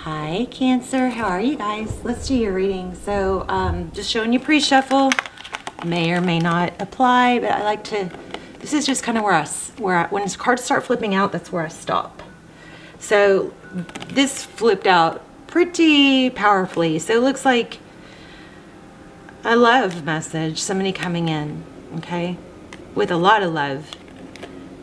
Hi Cancer, how are you guys? Let's do your reading. So just showing you pre-shuffle, may or may not apply, but I like to, this is just kind of when cards start flipping out, that's where I stop. So this flipped out pretty powerfully. So it looks like a love message, somebody coming in, okay, with a lot of love.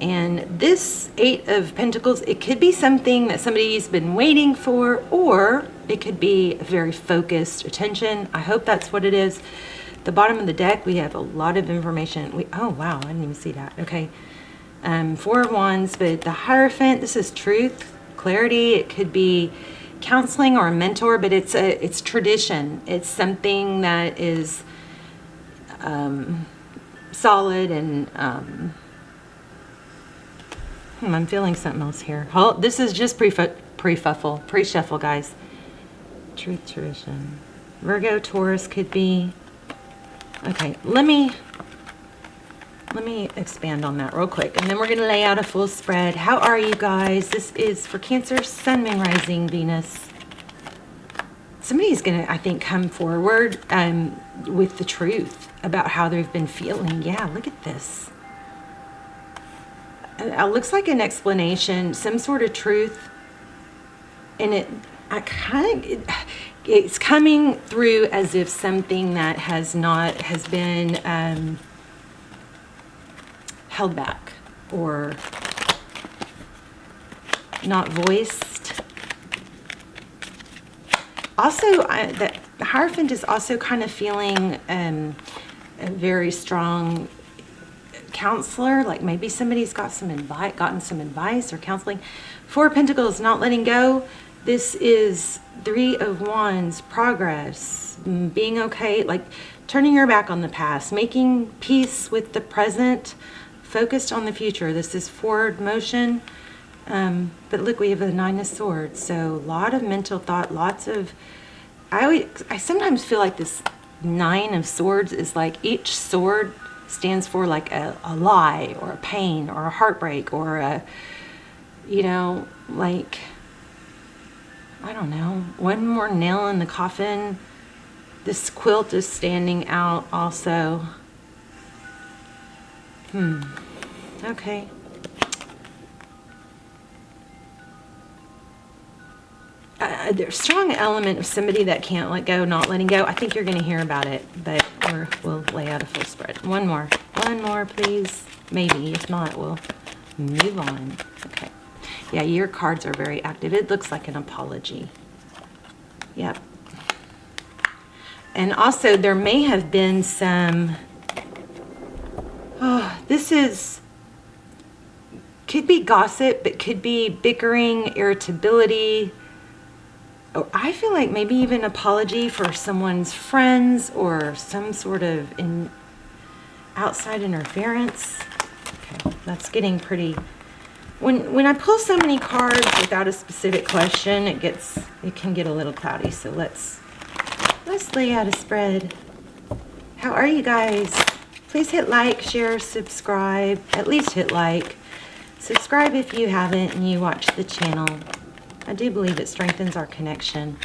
And this Eight of Pentacles, it could be something that somebody's been waiting for, or it could be a very focused attention. I hope that's what it is. The bottom of the deck, we have a lot of information. Oh, wow, I didn't even see that. Okay. Four of Wands, but the Hierophant, this is truth, clarity. It could be counseling or a mentor, but it's tradition. It's something that is solid and... I'm feeling something else here. This is just pre-shuffle, guys. Truth, tradition. Virgo, Taurus could be. Okay, let me expand on that real quick, and then we're going to lay out a full spread. How are you guys? This is for Cancer, Sun, Moon, Rising, Venus. Somebody's going to, I think, come forward with the truth about how they've been feeling. Yeah, look at this. It looks like an explanation, some sort of truth, and it's coming through as if something that has been held back or not voiced. Also, the Hierophant is also kind of feeling a very strong counselor, like maybe somebody's gotten some advice or counseling. Four of Pentacles, not letting go. This is Three of Wands, progress, being okay, like turning your back on the past, making peace with the present, focused on the future. This is forward motion. But look, we have a Nine of Swords, so a lot of mental thought, lots of, I sometimes feel like this Nine of Swords is like each sword stands for like a lie or a pain or a heartbreak or a, like, I don't know, one more nail in the coffin. This quilt is standing out also. Okay. There's a strong element of somebody that can't let go, not letting go. I think you're going to hear about it, but we'll lay out a full spread. One more, please. Maybe. If not, we'll move on. Okay. Yeah, your cards are very active. It looks like an apology. Yep. And also, there may have been some... could be gossip, but could be bickering, irritability. Oh, I feel like maybe even apology for someone's friends or some sort of outside interference. Okay, that's getting pretty... When I pull so many cards without a specific question, it can get a little cloudy. So let's lay out a spread. How are you guys? Please hit like, share, subscribe. At least hit like. Subscribe if you haven't and you watch the channel. I do believe it strengthens our connection.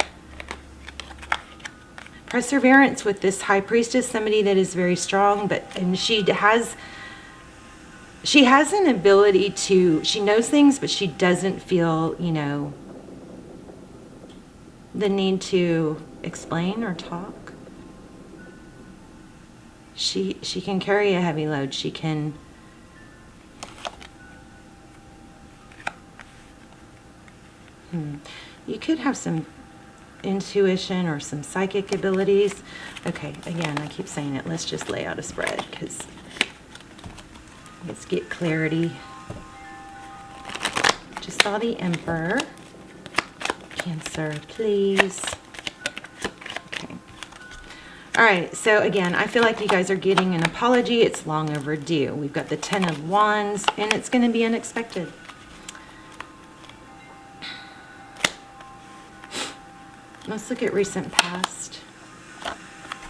Perseverance with this High Priestess, somebody that is very strong, and she has an ability to, she knows things, but she doesn't feel, the need to explain or talk. She can carry a heavy load. She can... You could have some intuition or some psychic abilities. Okay, again, I keep saying it. Let's just lay out a spread because let's get clarity. Just saw the Emperor. Cancer, please. Okay. All right, so again, I feel like you guys are getting an apology. It's long overdue. We've got the Ten of Wands, and it's going to be unexpected. Let's look at recent past.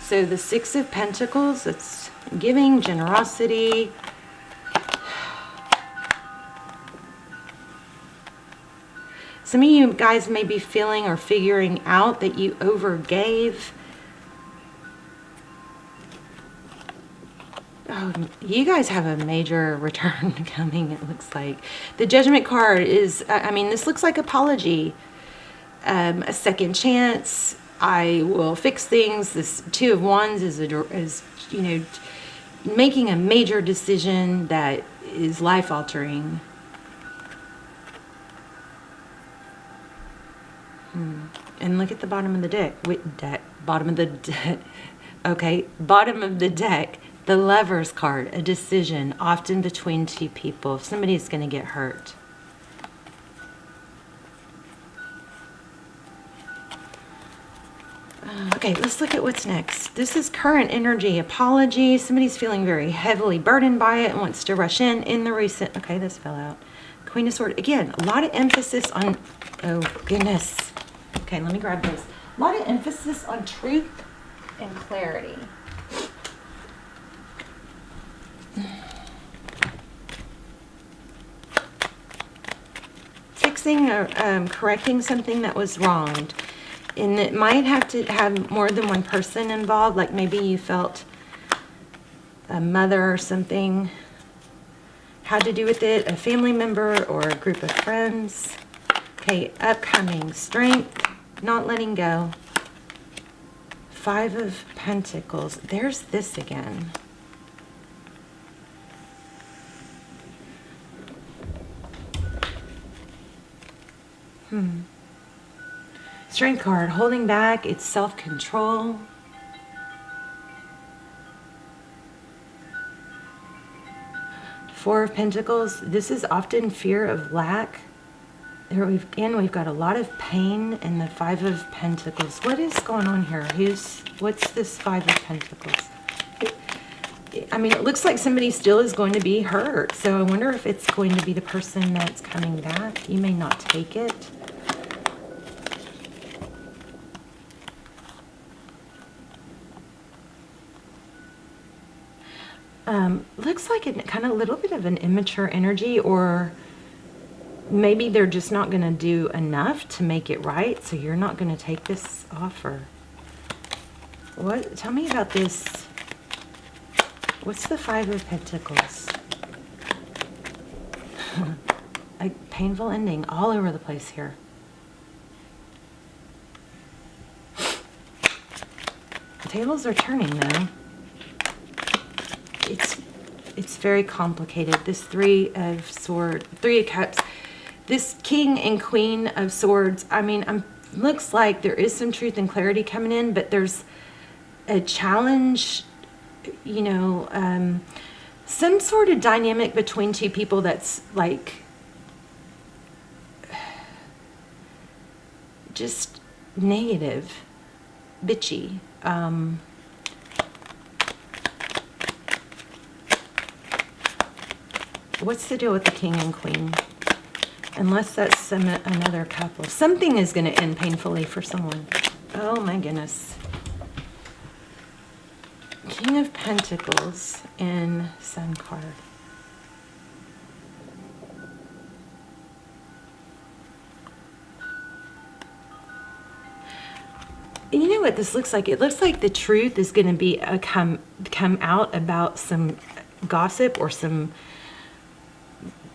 So the Six of Pentacles, it's giving, generosity. Some of you guys may be feeling or figuring out that you overgave. Oh, you guys have a major return coming, it looks like. The Judgment card is, I mean, this looks like apology. A second chance. I will fix things. This Two of Wands is you know, making a major decision that is life-altering. And look at the bottom of the deck. Bottom of the deck. Okay, bottom of the deck. The Lover's card, a decision, often between two people. Somebody's going to get hurt. Okay, let's look at what's next. This is current energy, apology. Somebody's feeling very heavily burdened by it and wants to rush in the recent. Okay, this fell out. Queen of Swords. Again, a lot of emphasis on, oh goodness. Okay, let me grab this. A lot of emphasis on truth and clarity. Fixing or correcting something that was wronged. And it might have to have more than one person involved, like maybe you felt a mother or something had to do with it, a family member or a group of friends. Okay, upcoming strength, not letting go. 5 of Pentacles. There's this again. Strength card, holding back, it's self-control. Four of Pentacles, this is often fear of lack. There we've got a lot of pain in the 5 of Pentacles. What is going on here? What's this 5 of Pentacles? I mean, it looks like somebody still is going to be hurt. So I wonder if it's going to be the person that's coming back. You may not take it. Looks like a kind of a little bit of an immature energy, or maybe they're just not going to do enough to make it right, so you're not going to take this offer. What? Tell me about this. What's the 5 of Pentacles? A painful ending all over the place here. The tables are turning though. It's very complicated. This 3 of Cups, this King and Queen of Swords. I mean, looks like there is some truth and clarity coming in, but there's a challenge, you know, some sort of dynamic between two people that's like just negative, bitchy. What's the deal with the King and Queen? Unless that's another couple. Something is going to end painfully for someone. Oh my goodness. King of Pentacles and Sun card. You know what this looks like? It looks like the truth is going to be come out about some gossip or some,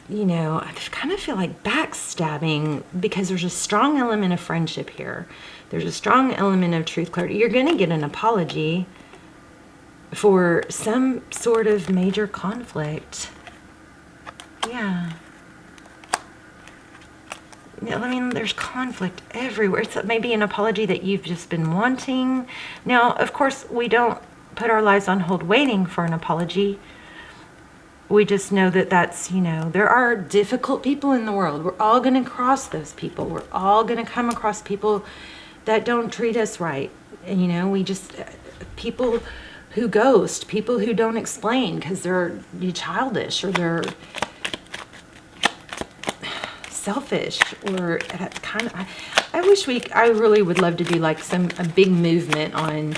you know, I kind of feel like backstabbing, because there's a strong element of friendship here. There's a strong element of truth, clarity. You're going to get an apology for some sort of major conflict. Yeah. I mean, there's conflict everywhere. It's maybe an apology that you've just been wanting. Now, of course, we don't put our lives on hold waiting for an apology. We just know that that's, you know, there are difficult people in the world. We're all going to cross those people. We're all going to come across people that don't treat us right. And, you know, we just, people who ghost, people who don't explain because they're childish or they're selfish or kind of, I wish I really would love to do like a big movement on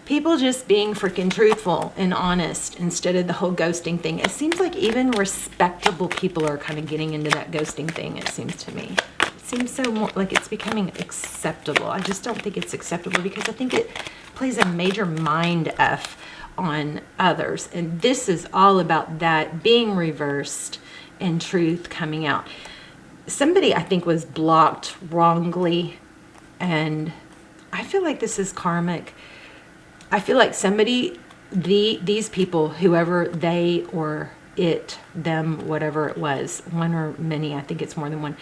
people just being freaking truthful and honest instead of the whole ghosting thing. It seems like even respectable people are kind of getting into that ghosting thing, it seems to me. It seems so more like it's becoming acceptable. I just don't think it's acceptable because I think it plays a major mind F on others. And this is all about that being reversed and truth coming out. Somebody, I think, was blocked wrongly, and I feel like this is karmic. I feel like somebody, these people, whoever they or it, them, whatever it was, one or many, I think it's more than one,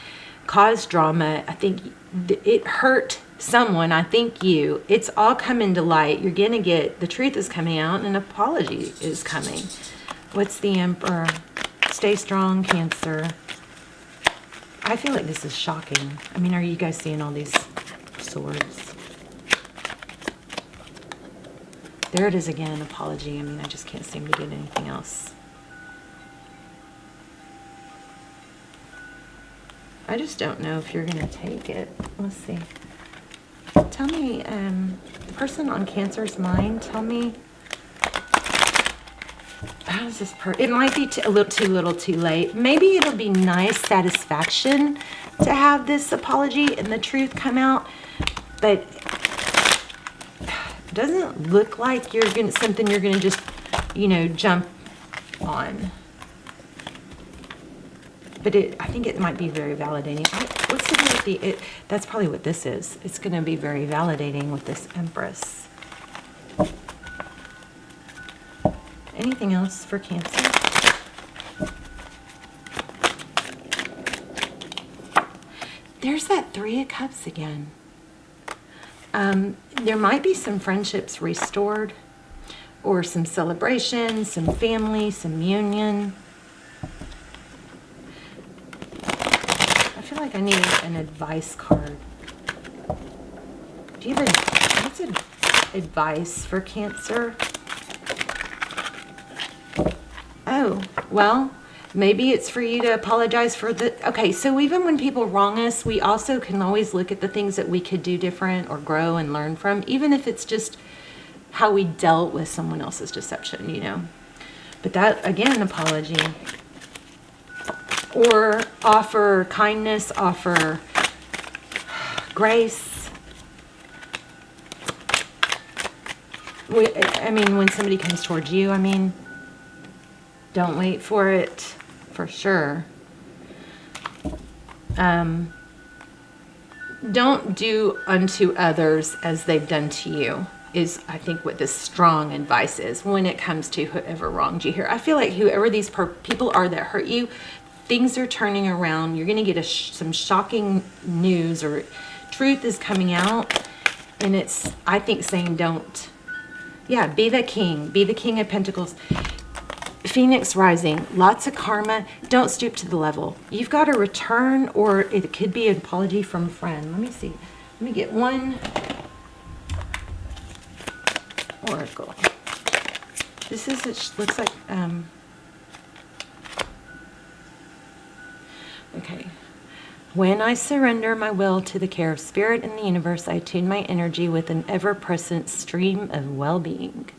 caused drama. I think it hurt someone. I think you. It's all coming to light. You're going to get, the truth is coming out and an apology is coming. What's the Emperor? Stay strong, Cancer. I feel like this is shocking. I mean, are you guys seeing all these swords? There it is again, apology. I mean, I just can't seem to get anything else. I just don't know if you're going to take it. Let's see. Tell me, the person on Cancer's mind, tell me, how does this it might be a little too late. Maybe it'll be nice satisfaction to have this apology and the truth come out, but it doesn't look like something you're gonna just, jump on. But I think it might be very validating. What's the deal with that's probably what this is. It's gonna be very validating with this Empress. Anything else for Cancer? There's that Three of Cups again. There might be some friendships restored, or some celebration, some family, some union. I feel like I need an advice card. Do you have what's advice for Cancer? Oh, well, maybe it's for you to apologize for okay, so even when people wrong us, we also can always look at the things that we could do different or grow and learn from, even if it's just how we dealt with someone else's deception, But that, again, apology. Or offer kindness, offer grace. I mean, when somebody comes towards you, don't wait for it, for sure. Don't do unto others as they've done to you is, I think, what this strong advice is when it comes to whoever wronged you here. I feel like whoever these people are that hurt you, things are turning around. You're going to get some shocking news, or truth is coming out, and it's, I think, saying don't. Yeah, be the king of pentacles. Phoenix rising, lots of karma. Don't stoop to the level. You've got to return, or it could be an apology from a friend. Let me see. Let me get one oracle. This is, it looks like, okay. When I surrender my will to the care of spirit and the universe, I tune my energy with an ever-present stream of well-being.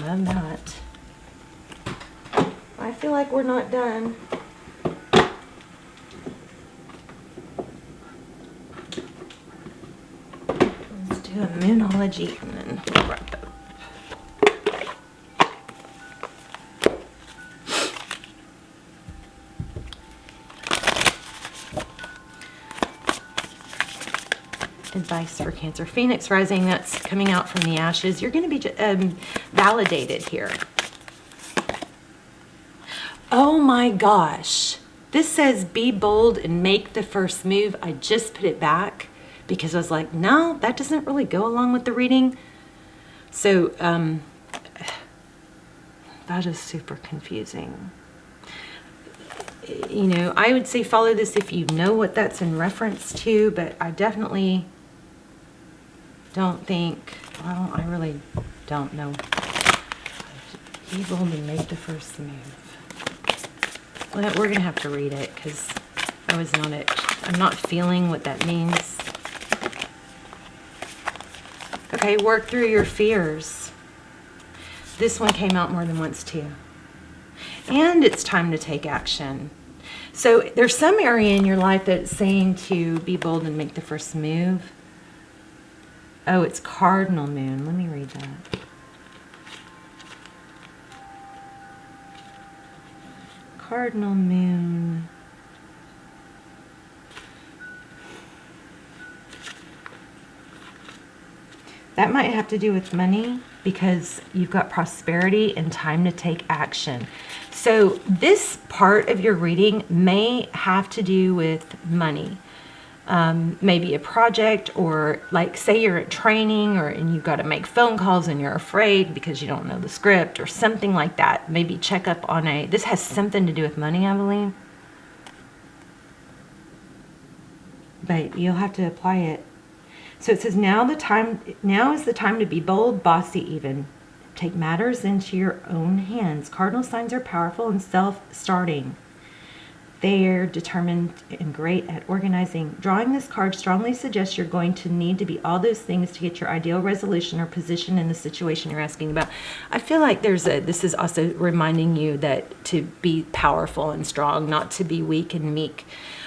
Love that. I feel like we're not done. Let's do a moonology and then wrap up. Advice for Cancer. Phoenix rising, that's coming out from the ashes. You're going to be validated here. Oh my gosh. This says be bold and make the first move. I just put it back because I was like, no, that doesn't really go along with the reading. So that is super confusing. I would say follow this if you know what that's in reference to, but I definitely don't think, well, I really don't know. Be bold and make the first move. Well, we're going to have to read it because I'm not feeling what that means. Okay, work through your fears. This one came out more than once too. And it's time to take action. So there's some area in your life that's saying to be bold and make the first move. Oh, it's cardinal moon. Let me read that. Cardinal moon. That might have to do with money because you've got prosperity and time to take action. So this part of your reading may have to do with money. Maybe a project, or like say you're at training and you've got to make phone calls and you're afraid because you don't know the script or something like that. Maybe check up on this has something to do with money, I believe. But you'll have to apply it. So it says now is the time to be bold, bossy even. Take matters into your own hands. Cardinal signs are powerful and self-starting. They're determined and great at organizing. Drawing this card strongly suggests you're going to need to be all those things to get your ideal resolution or position in the situation you're asking about. I feel like this is also reminding you that to be powerful and strong, not to be weak and meek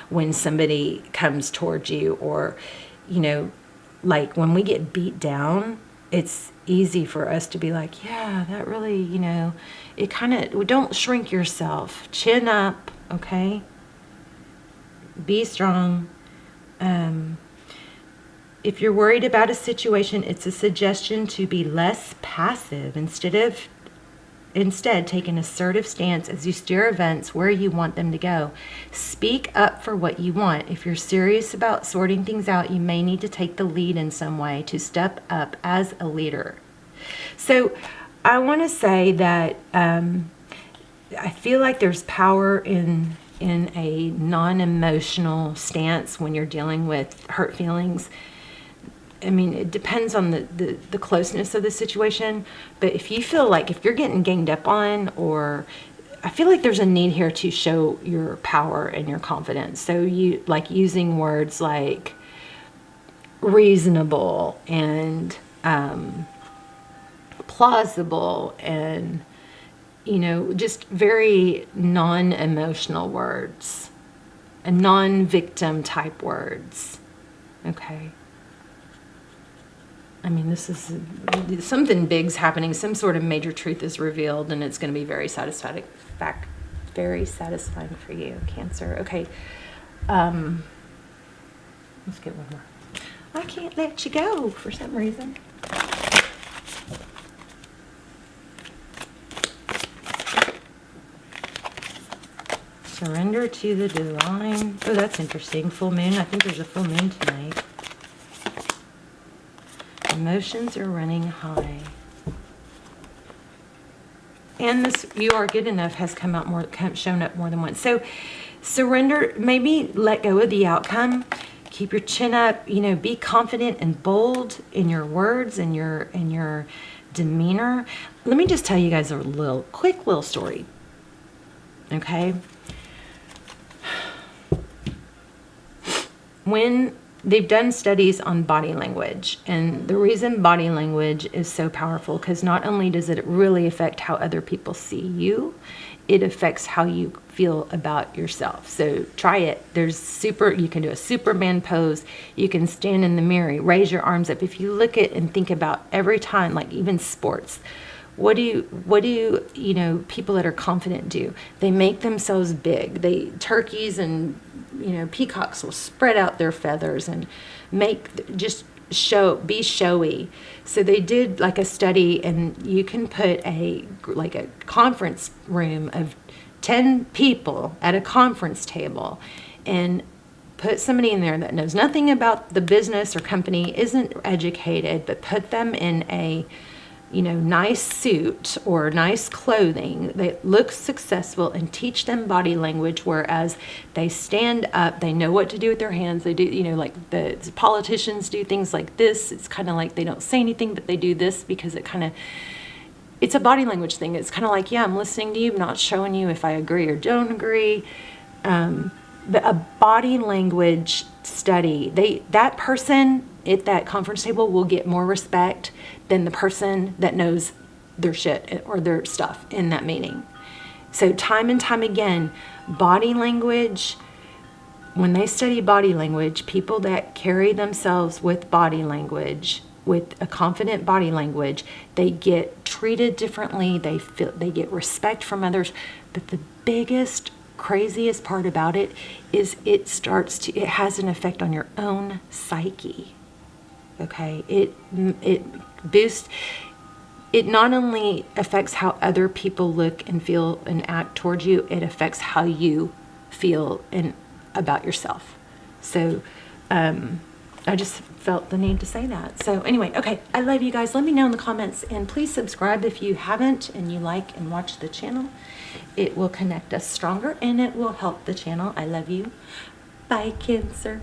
when somebody comes towards you, or, you know, like when we get beat down, it's easy for us to be like, yeah, that really, you know, it kind of, don't shrink yourself. Chin up, okay? Be strong. If you're worried about a situation, it's a suggestion to be less passive. Instead, take an assertive stance as you steer events where you want them to go. Speak up for what you want. If you're serious about sorting things out, you may need to take the lead in some way to step up as a leader. So I want to say that I feel like there's power in a non-emotional stance when you're dealing with hurt feelings. I mean, it depends on the closeness of the situation, but if you feel like if you're getting ganged up on, or I feel like there's a need here to show your power and your confidence. So you like using words like reasonable and plausible and, you know, just very non-emotional words and non-victim type words. Okay. I mean, this is something big's happening. Some sort of major truth is revealed, and it's going to be very satisfying. Very satisfying for you, Cancer. Okay, let's get one more. I can't let you go for some reason. Surrender to the divine. Oh, that's interesting. Full moon. I think there's a full moon tonight. Emotions are running high. And this "you are good enough" has shown up more than once. So surrender, maybe let go of the outcome. Keep your chin up, you know, be confident and bold in your words and your demeanor. Let me just tell you guys a quick little story. Okay? When they've done studies on body language, and the reason body language is so powerful, because not only does it really affect how other people see you, it affects how you feel about yourself. So try it. You can do a Superman pose. You can stand in the mirror, raise your arms up. If you look at and think about every time, like even sports, what do you know, people that are confident do? They make themselves big. Turkeys and, you know, peacocks will spread out their feathers and be showy. So they did like a study, and you can put a conference room of 10 people at a conference table and put somebody in there that knows nothing about the business or company, isn't educated, but put them in a, you know, nice suit or nice clothing that looks successful, and teach them body language, whereas they stand up, they know what to do with their hands. They do, you know, like the politicians do things like this. It's kind of like they don't say anything, but they do this because it's a body language thing. It's kind of like, yeah, I'm listening to you, I'm not showing you if I agree or don't agree. But a body language study, that person at that conference table will get more respect than the person that knows their shit or their stuff in that meeting. So time and time again, body language, when they study body language, people that carry themselves with body language, with a confident body language, they get treated differently. They get respect from others. But the biggest, craziest part about it is it has an effect on your own psyche. Okay, it boosts. It not only affects how other people look and feel and act towards you, it affects how you feel and about yourself. So I just felt the need to say that. So anyway, okay, I love you guys. Let me know in the comments, and please subscribe if you haven't and you like and watch the channel. It will connect us stronger and it will help the channel. I love you. Bye, Cancer.